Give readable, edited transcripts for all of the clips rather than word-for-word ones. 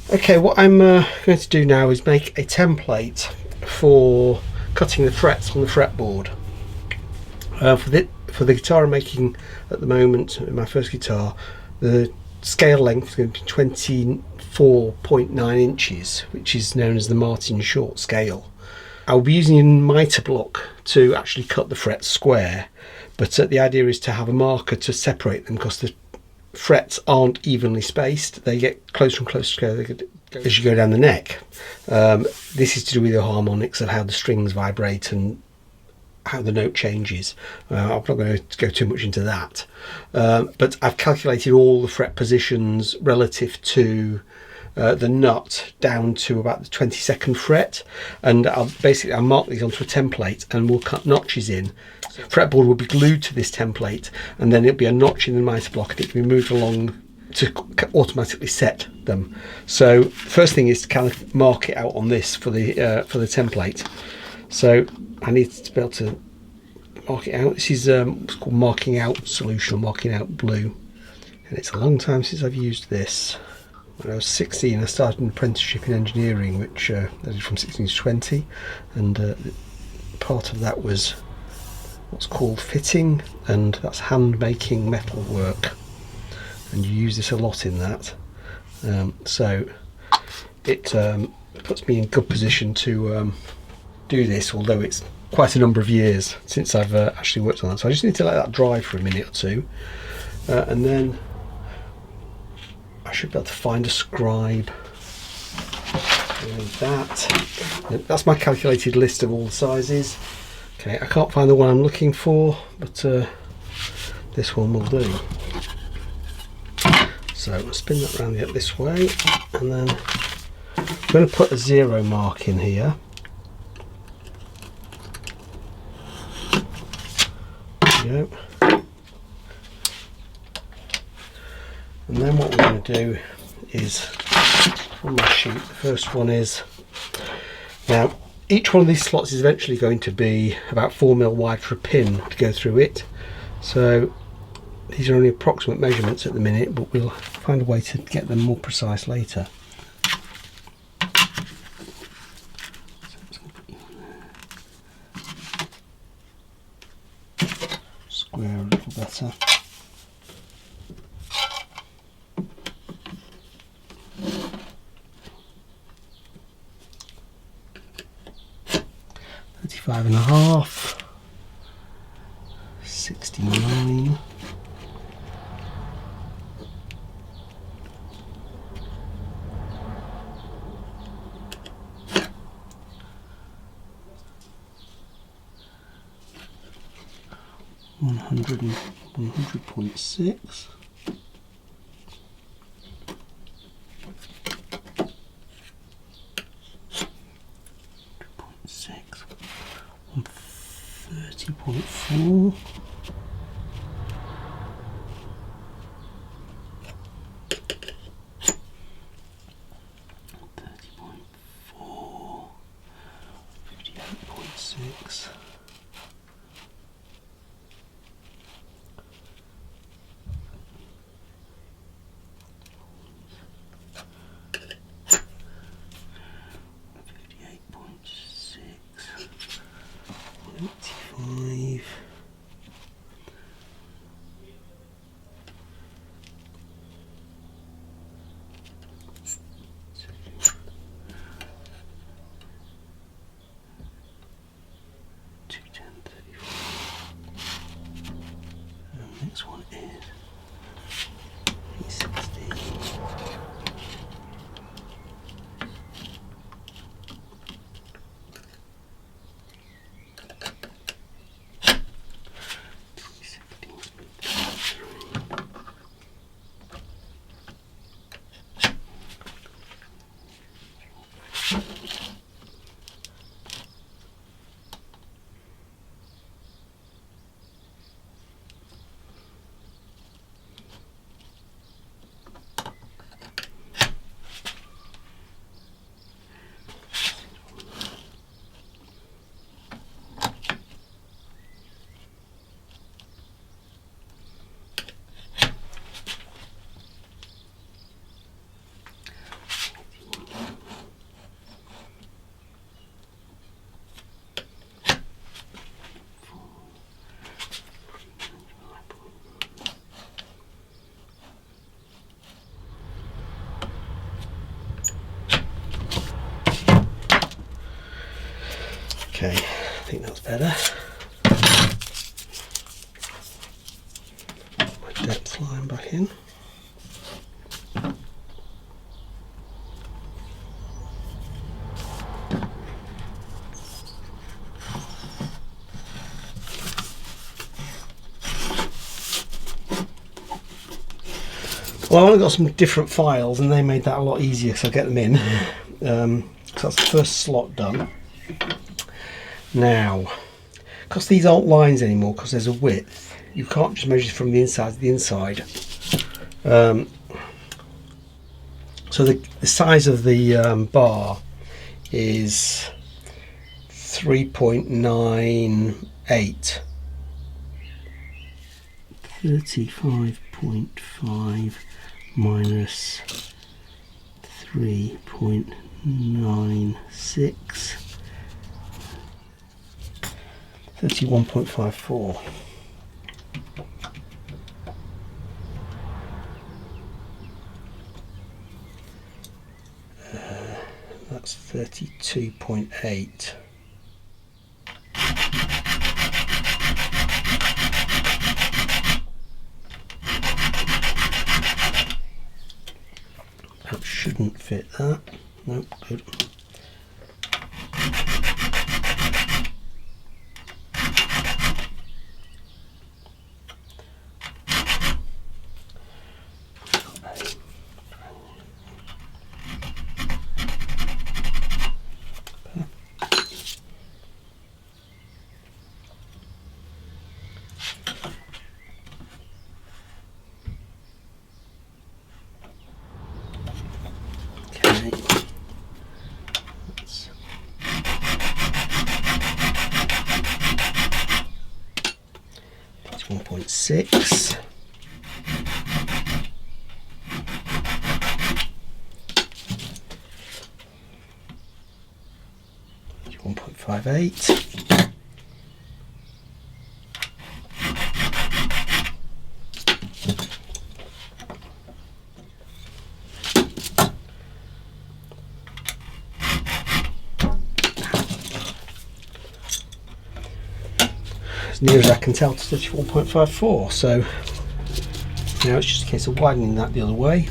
Okay, what I'm going to do now is make a template for cutting the frets on the fretboard. For the guitar I'm making at the moment, my first guitar, the scale length is going to be 24.9 inches, which is known as the Martin Short scale. I'll be using a mitre block to actually cut the frets square, but the idea is to have a marker to separate them because the frets aren't evenly spaced. They get closer and closer together as you go down the neck. This is to do with the harmonics of how the strings vibrate and how the note changes. I'm not going to go too much into that, but I've calculated all the fret positions relative to the nut down to about the 22nd fret, and I'll mark these onto a template and we'll cut notches in. Fretboard will be glued to this template, and then it'll be a notch in the mitre block and it can be moved along to automatically set them. So first thing is to kind of mark it out on this for the template. So I need to be able to mark it out. This is what's called marking out solution, or marking out blue, and it's a long time since I've used this. When I was 16 I started an apprenticeship in engineering, which I did from 16 to 20, and part of that was what's called fitting, and that's hand making metal work, and you use this a lot in that. So it puts me in good position to do this, although it's quite a number of years since I've actually worked on that. So I just need to let that dry for a minute or two, and then I should be able to find a scribe. That's my calculated list of all the sizes. Okay, I can't find the one I'm looking for, but this one will do. So I'll spin that round this way, and then I'm going to put a 0 mark in here. There we go. And then what we're going to do is, on my sheet, the first one is, now each one of these slots is eventually going to be about 4mm wide for a pin to go through it. So these are only approximate measurements at the minute, but we'll find a way to get them more precise later. Square a little better. Five and a half, 69, 100.6. 30.4, 58.6, 85, 210.34. Next one is 860. Okay, I think that's better. Put my depth line back in. Well, I've only got some different files and they made that a lot easier because I get them in. So that's the first slot done. Now, because these aren't lines anymore, because there's a width, you can't just measure from the inside to the inside. So the size of the bar is 3.98. 35.5 minus 3.96. 31.54. That's 32.8. That shouldn't fit that. Nope, good. Okay. 1.6. It's 1.58. As near as I can tell, to 31.54. So now it's just a case of widening that the other way.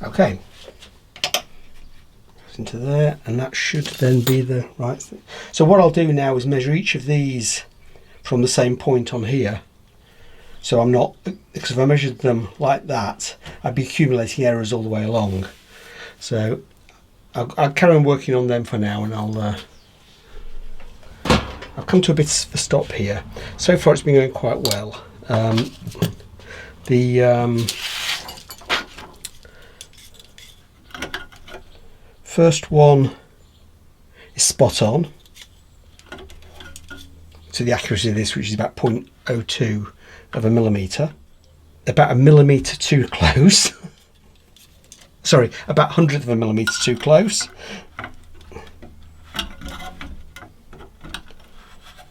Okay, into there, and that should then be the right thing. So what I'll do now is measure each of these from the same point on here. So I'm not, because if I measured them like that, I'd be accumulating errors all the way along. So I'll carry on working on them for now, and I'll come to a bit of a stop here. So far it's been going quite well. First one is spot on to the accuracy of this, which is about 0.02 of a millimetre. About a millimetre too close. Sorry, about 100th of a millimetre too close.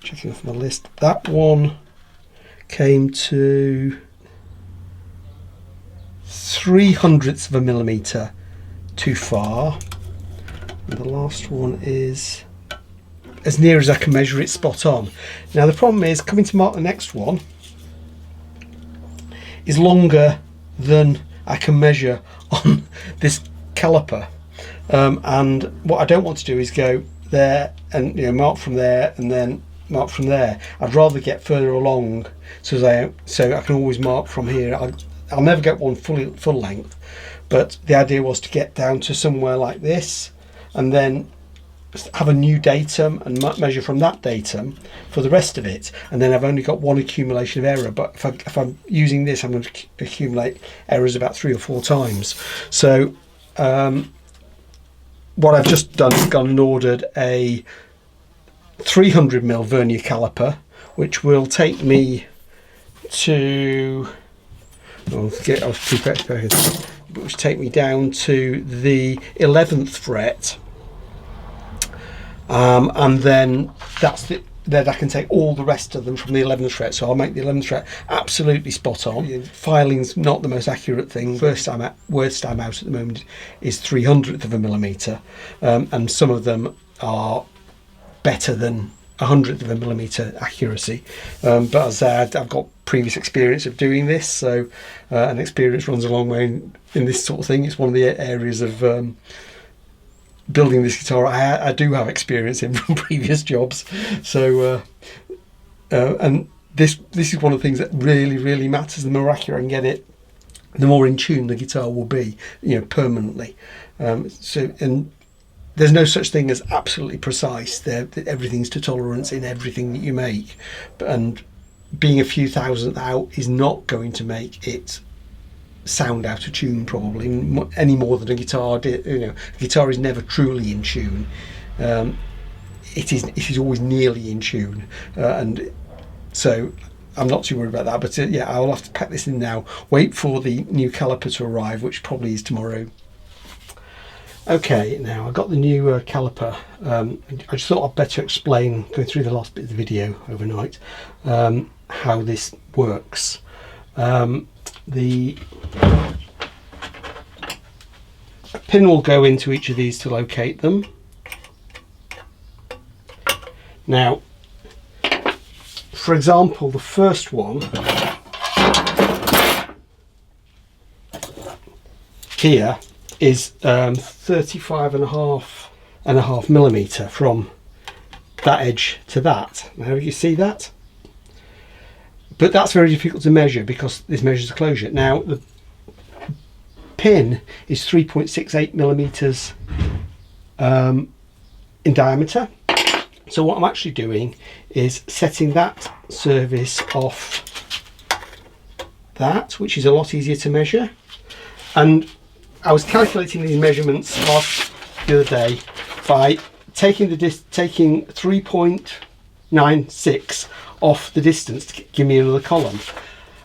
Checking off my list. That one came to 0.03 of a millimetre too far. And the last one is as near as I can measure it, spot on. Now the problem is, coming to mark the next one is longer than I can measure on this caliper, and what I don't want to do is go there and mark from there and then mark from there. I'd rather get further along so I can always mark from here I'll never get one full length, but the idea was to get down to somewhere like this, and then have a new datum and measure from that datum for the rest of it, and then I've only got one accumulation of error. But if I'm using this, I'm going to accumulate errors about 3 or 4 times. So what I've just done is gone and ordered a 300mm vernier caliper, which will take me to, which take me down to the 11th fret. And then then I can take all the rest of them from the 11th fret. So I'll make the 11th fret absolutely spot on. Filing's not the most accurate thing. Worst I'm out at the moment is 300th of a millimetre, and some of them are better than 100th of a millimetre accuracy. But as I said, I've got previous experience of doing this, so and experience runs a long way in this sort of thing. It's one of the areas of building this guitar I do have experience in from previous jobs. So and this is one of the things that really matters. The more accurate I can get it, the more in tune the guitar will be, permanently. And there's no such thing as absolutely precise. Everything's to tolerance in everything that you make, and being a few thousandth out is not going to make it sound out of tune, probably any more than a guitar did. A guitar is never truly in tune. It is always nearly in tune, and so I'm not too worried about that. But yeah, I'll have to pack this in now, wait for the new caliper to arrive, which probably is tomorrow. Okay, now I've got the new caliper. I just thought I'd better explain, going through the last bit of the video overnight, how this works. The pin will go into each of these to locate them. Now, for example, the first one here is 35.5 millimetre from that edge to that. Now you see that? But that's very difficult to measure because this measures the closure. Now the pin is 3.68 millimetres in diameter. So what I'm actually doing is setting that surface off that, which is a lot easier to measure. And I was calculating these measurements the other day by taking 3.96 off the distance to give me another column.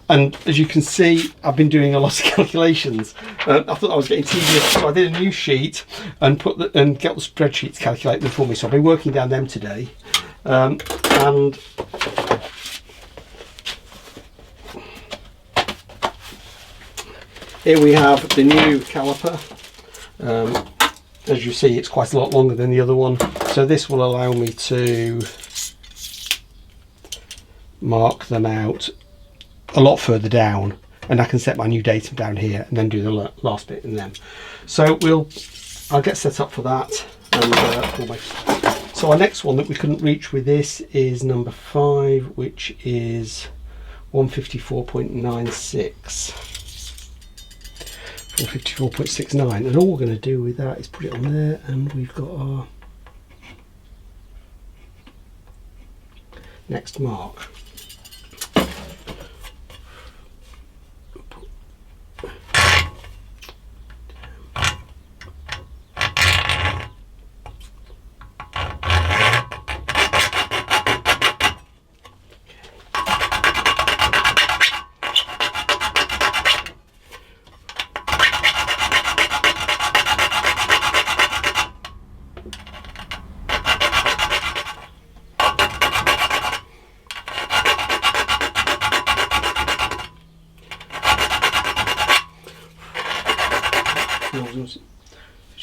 And as you can see, I've been doing a lot of calculations. I thought I was getting tedious, so I did a new sheet and got the spreadsheet to calculate them for me. So I've been working down them today, and here we have the new caliper. As you see, it's quite a lot longer than the other one, so this will allow me to mark them out a lot further down, and I can set my new datum down here and then do the last bit in them. So I'll get set up for that, and so our next one that we couldn't reach with this is number 5, which is 154.96. 154.69, and all we're going to do with that is put it on there, and we've got our next mark.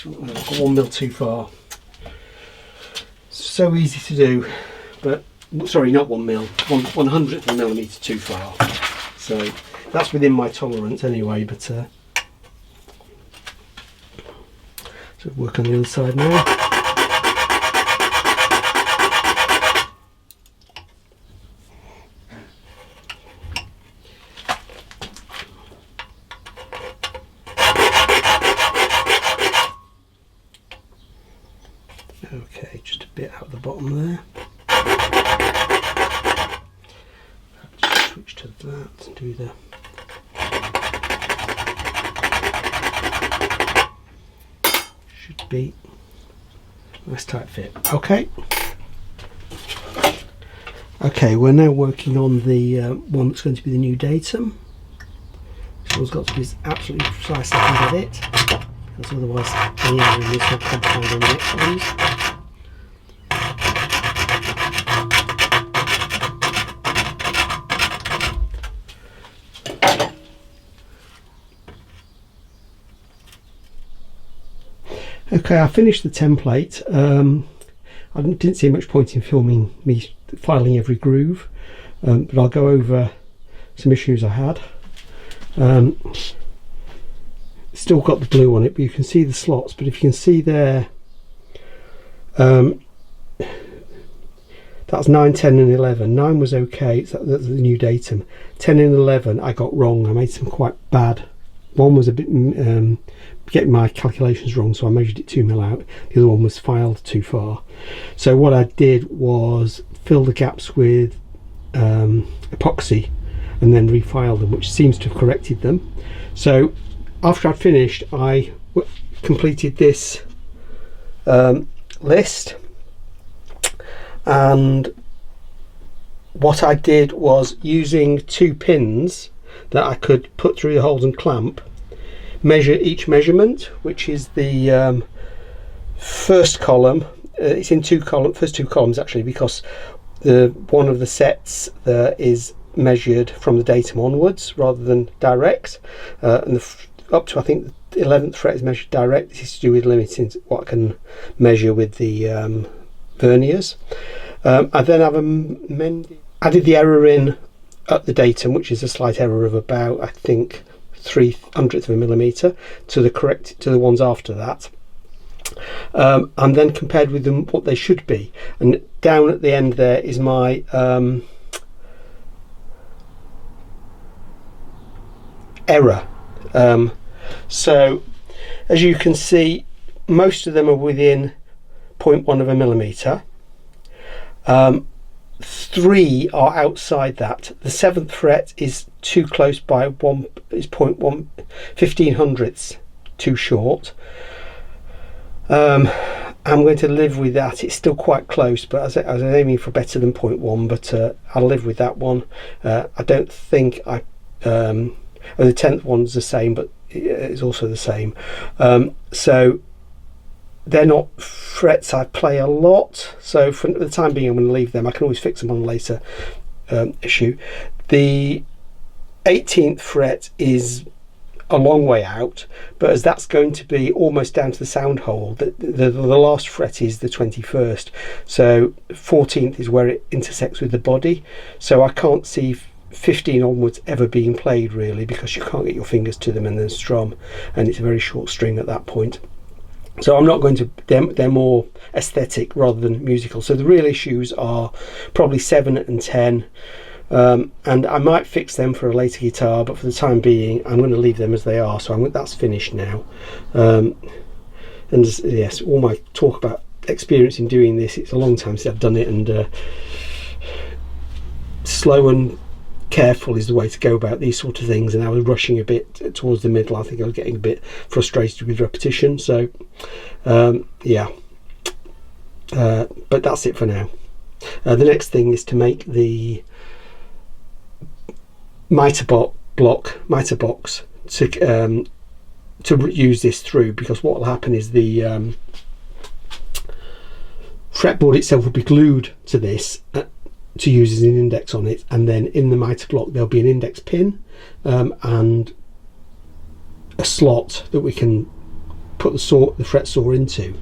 Got 1 mil too far. So easy to do, but sorry, not 1 mil, 1/100th of a millimetre too far. So that's within my tolerance anyway. But so work on the other side now. bottom there. Just switch to that and do the should be nice tight fit. Okay. Okay, we're now working on the one that's going to be the new datum. This one's got to be absolutely precise so I can get it, because otherwise the area is so compound on the next ones. Okay, I finished the template. I didn't see much point in filming me filing every groove, but I'll go over some issues I had. Still got the blue on it, but you can see the slots. But if you can see there, that's 9, 10 and 11. 9 was okay, so that's the new datum. 10 and 11 I got wrong. I made some quite bad. One was a bit getting my calculations wrong, so I measured it 2 mil out. The other one was filed too far. So what I did was fill the gaps with epoxy and then refile them, which seems to have corrected them. So after I'd finished, I completed this list, and what I did was, using 2 pins that I could put through the holes and clamp, measure each measurement, which is the first column. It's in first two columns actually, because one of the sets is measured from the datum onwards rather than direct, and up to I think the 11th fret is measured direct. This is to do with limiting what I can measure with the verniers. I then have added the error in at the datum, which is a slight error of about, I think, 0.03 of a millimetre to the ones after that, and then compared with them what they should be. And down at the end there is my error. So as you can see, most of them are within 0.1 of a millimetre. 3 are outside that. The 7th fret is too close by 0.1 1500ths too short. I'm going to live with that. It's still quite close, but I was aiming for better than 0.1, but I'll live with that one. I don't think the 10th one's the same, but it's also the same. So they're not frets I play a lot, so for the time being I'm going to leave them. I can always fix them on a later issue. The 18th fret is a long way out, but as that's going to be almost down to the sound hole, the last fret is the 21st, so 14th is where it intersects with the body, so I can't see 15 onwards ever being played really, because you can't get your fingers to them and then strum, and it's a very short string at that point. So I'm not going to, they're more aesthetic rather than musical. So the real issues are probably 7 and 10, and I might fix them for a later guitar, but for the time being I'm going to leave them as they are. So that's finished now. And yes, all my talk about experience in doing this, it's a long time since I've done it, and slow and careful is the way to go about these sort of things, and I was rushing a bit towards the middle. I think I was getting a bit frustrated with repetition, so yeah, but that's it for now. The next thing is to make the mitre box to use this through, because what will happen is the fretboard itself will be glued to this to use as an index on it, and then in the mitre block there'll be an index pin and a slot that we can put the fret saw into.